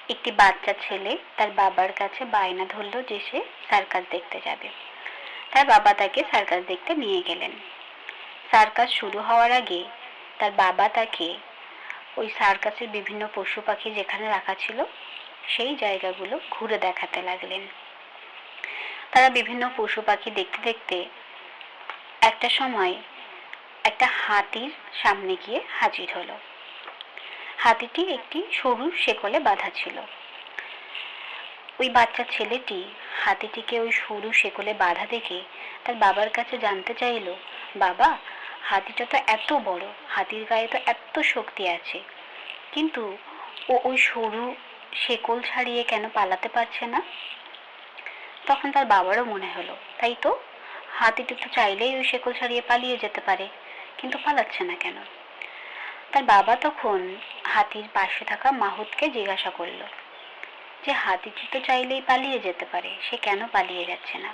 একটি বাচ্চা ছেলে তার বাবার কাছে বায়না ধরল যে সে সার্কাস দেখতে যাবে। তার বাবা তাকে সার্কাস দেখতে নিয়ে গেলেন। সার্কাস শুরু হওয়ার আগে তার বাবা তাকে ওই সার্কাসের বিভিন্ন পশু পাখি যেখানে রাখা ছিল সেই জায়গাগুলো ঘুরে দেখাতে লাগলেন। তারা বিভিন্ন পশু পাখি দেখতে দেখতে একটা সময় একটা হাতির সামনে গিয়ে হাজির হলো। হাতিটি একটি সরু শেকলে বাঁধা ছিল। ওই বাচ্চা ছেলেটি হাতিটিকে ওই সরু শেকলে বাঁধা দেখে তার বাবার কাছে জানতে চাইল, বাবা, হাতিটা তো এত বড়, হাতির গায়ে তো এত শক্তি আছে, কিন্তু ও ওই সরু শেকল ছাড়িয়ে কেন পালাতে পারছে না? তখন তার বাবারও মনে হলো, তাই তো, হাতিটি তো চাইলেই ওই শেকল ছাড়িয়ে পালিয়ে যেতে পারে, কিন্তু পালাচ্ছে না কেন? তার বাবা তখন হাতির পাশে থাকা মাহুতকে জিজ্ঞাসা করলো যে হাতিটি তো চাইলেই পালিয়ে যেতে পারে, সে কেন পালিয়ে যাচ্ছে না?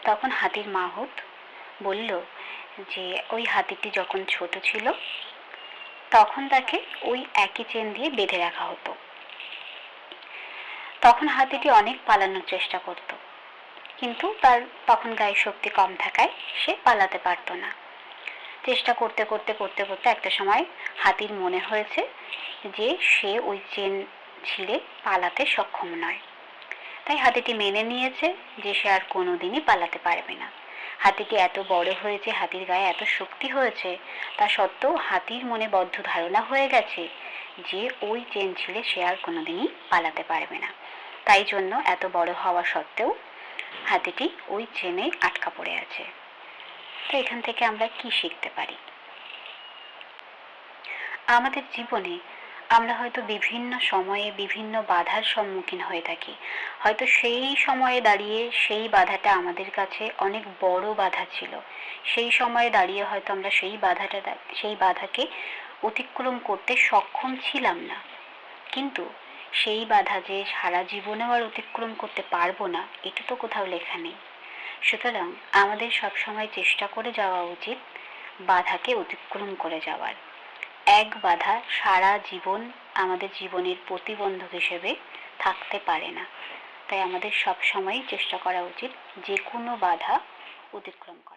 তখন হাতির মাহুত বলল যে ওই হাতিটি যখন ছোট ছিল তখন তাকে ওই একই চেন দিয়ে বেঁধে রাখা হতো। তখন হাতিটি অনেক পালানোর চেষ্টা করত, কিন্তু তার তখন গায়ে শক্তি কম থাকায় সে পালাতে পারতো না। চেষ্টা করতে করতে করতে করতে একটা সময় হাতির মনে হয়েছে যে সে ওই চেন ছিঁড়ে পালাতে সক্ষম নয়। তাই হাতিটি মেনে নিয়েছে যে সে আর কোনোদিনই পালাতে পারবে না। হাতিটি এত বড় হয়েছে, হাতির গায়ে এত শক্তি হয়েছে, তা সত্ত্বেও হাতির মনে বদ্ধ ধারণা হয়ে গেছে যে ওই চেন ছিঁড়ে সে আর কোনোদিনই পালাতে পারবে না। তাই জন্য এত বড় হওয়া সত্ত্বেও হাতিটি ওই চেনে আটকা পড়ে আছে। তো এখান থেকে আমরা কি শিখতে পারি? আমাদের জীবনে আমরা হয়তো বিভিন্ন সময়ে বিভিন্ন বাধার সম্মুখীন হয়ে থাকি। হয়তো সেই সময়ে দাঁড়িয়ে সেই বাধাটা আমাদের কাছে অনেক বড় বাধা ছিল। সেই সময়ে দাঁড়িয়ে হয়তো আমরা সেই বাধাকে অতিক্রম করতে সক্ষম ছিলাম না। কিন্তু সেই বাধা যে সারা জীবনেও আর অতিক্রম করতে পারবো না, এটা তো কোথাও লেখা নেই। সুতরাং আমাদের সবসময় চেষ্টা করে যাওয়া উচিত বাধাকে অতিক্রম করে যাওয়ার। এক বাধা সারা জীবন আমাদের জীবনের প্রতিবন্ধক হিসেবে থাকতে পারে না। তাই আমাদের সবসময় চেষ্টা করা উচিত যে কোনো বাধা অতিক্রম করা।